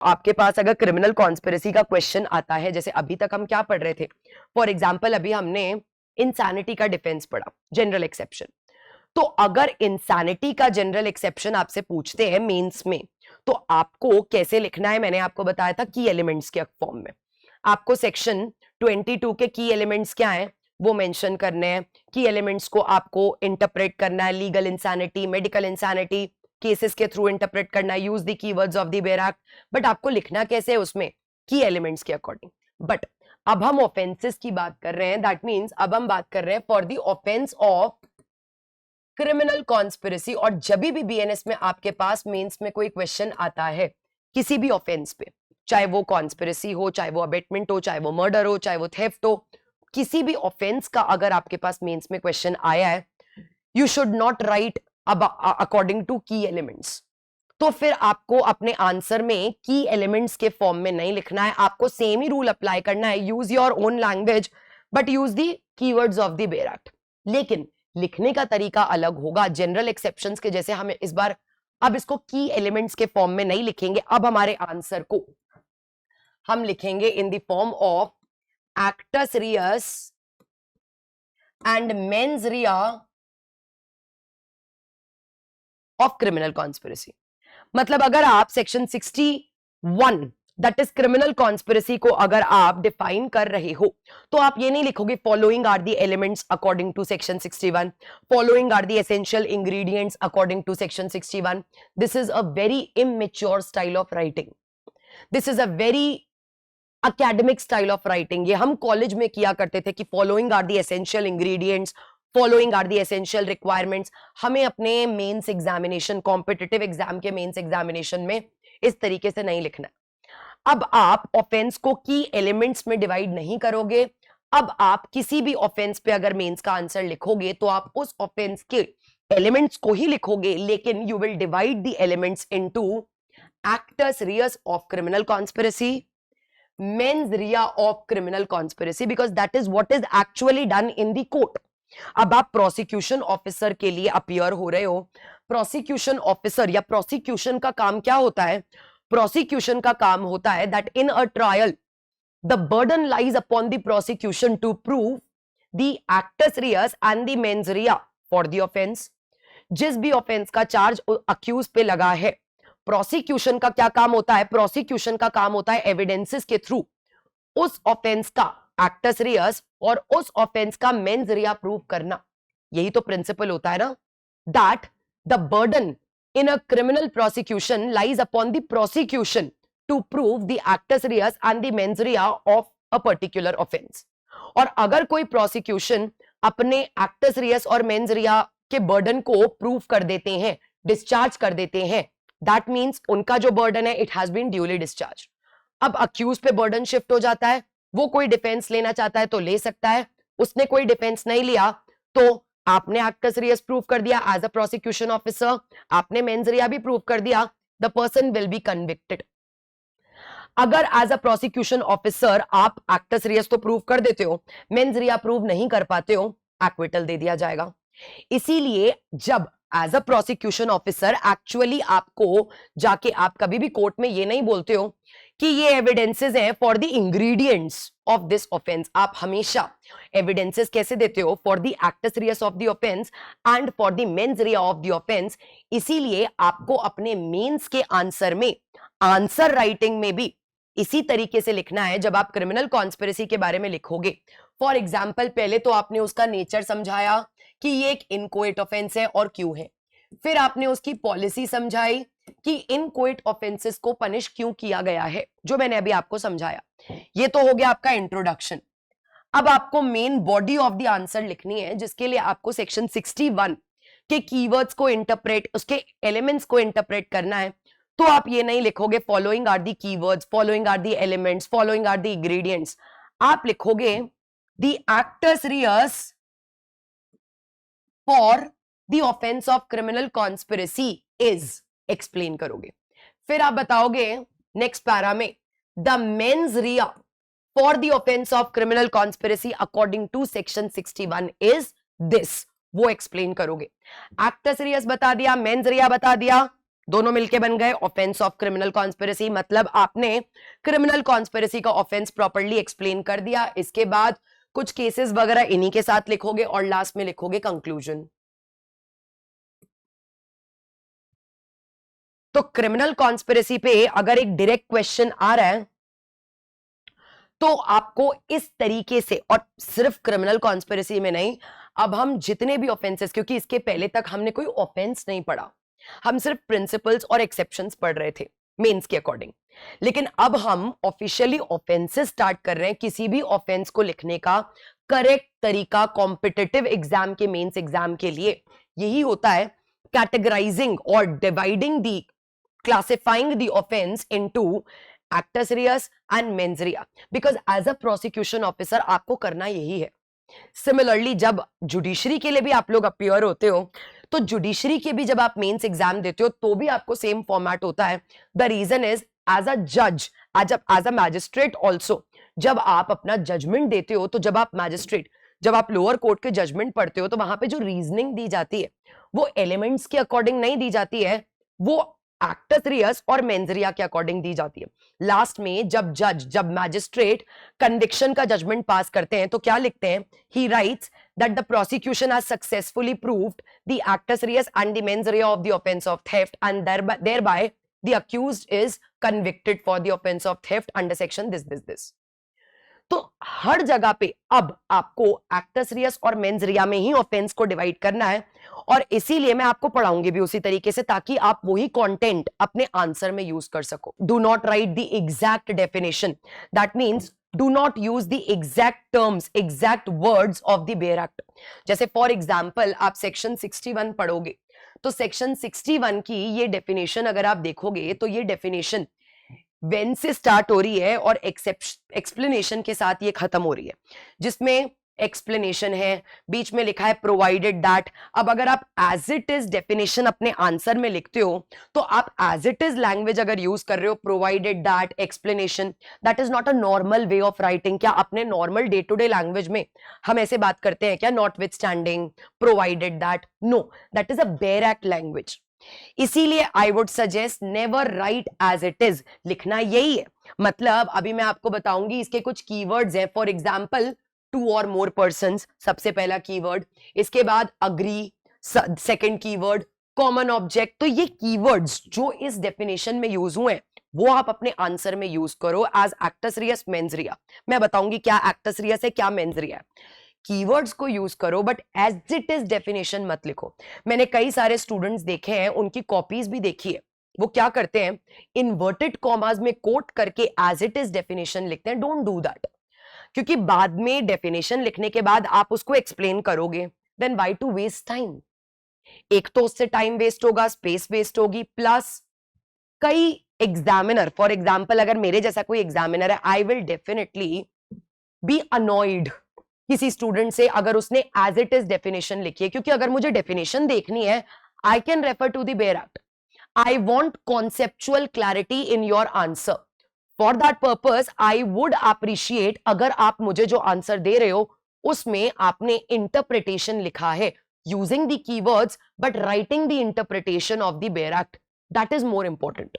आपके पास अगर criminal conspiracy का क्वेश्चन आता है, जैसे अभी तक हम क्या पढ़ रहे थे, फॉर एग्जाम्पल अभी हमने इंसैनिटी का डिफेंस पढ़ा, जनरल एक्सेप्शन। तो अगर इंसैनिटी का जनरल एक्सेप्शन आपसे पूछते हैं मेंस में, तो आपको कैसे लिखना है, मैंने आपको बताया था की एलिमेंट्स के फॉर्म में। आपको सेक्शन 22 के की एलिमेंट्स क्या है वो मेंशन करने हैं। की एलिमेंट्स को आपको इंटरप्रेट करना है, legal insanity, medical insanity, cases के थ्रू इंटरप्रेट करना है, use the keywords of the bare act. But आपको लिखना कैसे है उसमें, की एलिमेंट्स के अकॉर्डिंग। बट अब हम ऑफेंसेस की बात कर रहे हैं, दैट मींस अब हम बात कर रहे हैं for the offence of criminal conspiracy. और जब भी बीएनएस में आपके पास मेंस में कोई क्वेश्चन आता है किसी भी ऑफेंस पे, चाहे वो कॉन्स्पिरेसी हो, चाहे वो अबेटमेंट हो, चाहे वो मर्डर हो, चाहे वो थेफ्ट हो, किसी भी ऑफेंस का अगर आपके पास मेंस में क्वेश्चन आया है, you should not write according to की एलिमेंट्स। तो फिर आपको अपने आंसर में की एलिमेंट्स के फॉर्म में नहीं लिखना है, आपको सेम ही रूल अप्लाई करना है, use your own language but use the keywords of the bare act. लेकिन लिखने का तरीका अलग होगा। जनरल एक्सेप्शंस के जैसे हम इस बार अब इसको की एलिमेंट्स के फॉर्म में नहीं लिखेंगे, अब हमारे आंसर को हम लिखेंगे in the form of actus reus and mens rea of criminal conspiracy। मतलब अगर आप section 61 that is criminal conspiracy को अगर आप डिफाइन कर रहे हो, तो आप ये नहीं लिखोगे following are the elements according to section 61, following are the essential ingredients according to section 61। This is a very immature style of writing, this is a very academic style of writing. ये हम college में किया करते थे कि following are the essential ingredients, following are the essential requirements. हमें अपने mains examination, competitive exam के मेंस एग्जामिनेशन में इस तरीके से नहीं लिखना। अब आप ऑफेंस को की एलिमेंट्स में डिवाइड नहीं करोगे। अब आप किसी भी ऑफेंस पे अगर मेंस का आंसर लिखोगे तो आप उस ऑफेंस के एलिमेंट्स को ही लिखोगे, लेकिन you will divide the elements into actus reus of criminal conspiracy, mens rea of criminal conspiracy, because that is what is actually done in the court। अब आप प्रोसिक्यूशन ऑफिसर के लिए अपियर हो रहे हो। प्रोसिक्यूशन ऑफिसर या prosecution का काम क्या होता है, प्रोसिक्यूशन का काम होता है that in a trial the burden lies upon the prosecution to prove the actus reus and the mens rea for the offense। जिस भी ऑफेंस का चार्ज अक्यूज पे लगा है, प्रोसिक्यूशन का क्या काम होता है, प्रोसिक्यूशन का काम होता है एविडेंसेस के थ्रू उस ऑफेंस का एक्टस रियस और उस ऑफेंस का मेंस रिया प्रूव करना। यही तो प्रिंसिपल होता है ना, that the burden in a criminal prosecution lies upon the prosecution to prove the actus reus and the mens rea of a particular offence. और अगर कोई प्रोसिक्यूशन अपने एक्टस रियस और मेंस रिया के बर्डन को प्रूव कर देते हैं, डिस्चार्ज कर देते हैं, दैट मीन्स उनका जो बर्डन है it has been duly discharge. अब अक्यूज पे बर्डन शिफ्ट हो जाता है, वो कोई डिफेंस लेना चाहता है तो ले सकता है, उसने कोई डिफेंस नहीं लिया तो आपने एक्टस रियस प्रूव कर दिया एज अ प्रोसिक्यूशन ऑफिसर, आपने मेंस रिया भी प्रूव कर दिया, the person will be convicted. अगर एज अ प्रोसिक्यूशन ऑफिसर आप एक्टस रियस तो प्रूव कर देते हो, मेंस रिया प्रूव नहीं कर पाते हो, एक्विटल दे दिया जाएगा। इसीलिए जब as a prosecution officer actually आपको जाके आप कभी भी कोर्ट में ये नहीं बोलते हो कि ये एविडेंसेस हैं for the ingredients of this offence. आप हमेशा एविडेंसेस कैसे देते हो, for the actus reus of the offence and for the mens rea of the offence. इसीलिए आपको अपने मेंस के आंसर में, आंसर राइटिंग में भी इसी तरीके से लिखना है जब आप क्रिमिनल कॉन्स्पिरेसी के बारे में लिखोगे। फॉर एग्जाम्पल, पहले तो आपने उसका नेचर समझाया कि ये एक इनकोएट ऑफेंस है और क्यों है, फिर आपने उसकी पॉलिसी समझाई कि इनकोएट ऑफेंसेस को पनिश क्यों किया गया है, जो मैंने अभी आपको समझाया। ये तो हो गया आपका इंट्रोडक्शन। अब आपको main body of the answer लिखनी है, जिसके लिए आपको सेक्शन 61 के कीवर्ड्स को इंटरप्रेट, उसके एलिमेंट्स को इंटरप्रेट करना है। तो आप ये नहीं लिखोगे following are the keywords, following are the elements, following are the ingredients, आप लिखोगे the actus reus for the offence of criminal conspiracy is, explain करोगे। फिर आप बताओगे नेक्स्ट पैरा में the mens rea for the offence of criminal conspiracy according to section 61 is this, वो explain करोगे। Actus reus बता दिया, मेंस रिया बता दिया, दोनों मिलके बन गए ऑफेंस ऑफ क्रिमिनल कॉन्स्पिरेसी। मतलब आपने क्रिमिनल कॉन्स्पिरेसी का ऑफेंस प्रॉपर्ली एक्सप्लेन कर दिया। इसके बाद कुछ केसेस वगैरह इन्हीं के साथ लिखोगे और लास्ट में लिखोगे कंक्लूजन। तो क्रिमिनल कॉन्स्पिरेसी पे अगर एक डायरेक्ट क्वेश्चन आ रहा है तो आपको इस तरीके से, और सिर्फ क्रिमिनल कॉन्स्पिरेसी में नहीं, अब हम जितने भी ऑफेंसेस, क्योंकि इसके पहले तक हमने कोई ऑफेंस नहीं पढ़ा, हम सिर्फ प्रिंसिपल्स और एक्सेप्शंस पढ़ रहे थे मेंस के अकॉर्डिंग, लेकिन अब हम ऑफिशियली ऑफेंसेस स्टार्ट कर रहे हैं। किसी भी ऑफेंस को लिखने का करेक्ट तरीका कॉम्पिटिटिव एग्जाम के, मेंस एग्जाम के लिए यही होता है, कैटेगराइजिंग और dividing the, classifying the offense into actus reus and mens rea, because as a prosecution officer आपको करना यही है। सिमिलरली जब जुडिशरी के लिए भी आप लोग अपीयर होते हो, तो जुडिशरी के भी जब आप मेंस एग्जाम देते हो तो भी आपको सेम फॉर्मेट होता है। The reason is as a जज, एज अ मैजिस्ट्रेट ऑल्सो, जब आप अपना जजमेंट देते हो, तो जब आप मैजिस्ट्रेट, जब आप लोअर कोर्ट के जजमेंट पढ़ते हो, तो वहां पे जो रीजनिंग दी जाती है वो एलिमेंट्स के अकॉर्डिंग नहीं दी जाती है, वो एक्टस रियस और मेंस रिया के अकॉर्डिंग दी जाती है। लास्ट में जब जज, जब मैजिस्ट्रेट कन्विक्शन का जजमेंट पास करते हैं तो क्या लिखते हैं? ही rights that the prosecution has successfully proved the actus reus and the mens rea of the offense of theft, and thereby the accused is convicted for the offense of theft under section this। तो हर जगह पे अब आपको acts Reis और mains रिया में ही offence को divide करना है, और इसीलिए मैं आपको पढ़ाऊंगी भी उसी तरीके से, ताकि आप वही कंटेंट अपने आंसर में यूज कर सको। Do not right the exact definition, that means do not use the exact terms, exact words of the bare act. जैसे फॉर एग्जाम्पल आप सेक्शन 61 पढ़ोगे, तो सेक्शन 61 की ये डेफिनेशन अगर आप देखोगे तो ये डेफिनेशन वेन से स्टार्ट हो रही है और एक्सप्लेनेशन के साथ ये खत्म हो रही है, जिसमें एक्सप्लेनेशन है, बीच में लिखा है प्रोवाइडेड दैट। अब अगर आप एज इट इज डेफिनेशन अपने आंसर में लिखते हो, तो आप एज इट इज लैंग्वेज अगर यूज कर रहे हो, provided that, explanation, that is not a normal way of writing. क्या अपने normal day to day language में हम ऐसे बात करते हैं क्या? Notwithstanding, provided that, no, that is a bare act language. इसीलिए I would suggest never write as it is, लिखना यही है। मतलब अभी मैं आपको बताऊंगी इसके कुछ कीवर्ड्स हैं। फॉर एग्जांपल, टू और मोर पर्संस, सबसे पहला कीवर्ड। इसके बाद agree, second keyword, common object. तो ये कीवर्ड्स जो इस डेफिनेशन में यूज हुए हैं वो आप अपने आंसर में यूज करो एज एक्टस रियस, मेंस रिया। मैं बताऊंगी क्या एक्टस रियस है, क्या मेंस रिया है। कीवर्ड्स को यूज करो, but as it is definition मत लिखो। मैंने कई सारे स्टूडेंट्स देखे हैं, उनकी कॉपीज भी देखी है, वो क्या करते हैं, इन्वर्टेड कॉमास में कोट करके एज इट इज डेफिनेशन लिखते हैं। डोंट डू दैट, क्योंकि बाद में डेफिनेशन लिखने के बाद आप उसको एक्सप्लेन करोगे, then why to waste time. एक तो उससे टाइम वेस्ट होगा, स्पेस वेस्ट होगी, प्लस कई एग्जामिनर, फॉर एग्जाम्पल अगर मेरे जैसा कोई एग्जामिनर है, I will definitely be annoyed किसी स्टूडेंट से अगर उसने एज इट इज डेफिनेशन लिखी है, क्योंकि अगर मुझे डेफिनेशन देखनी है, I can refer to the bare act. I want conceptual clarity in your answer. For that purpose I would appreciate अगर आप मुझे जो आंसर दे रहे हो उसमें आपने इंटरप्रिटेशन लिखा है using the keywords, but writing the interpretation of the bare act, that is more important.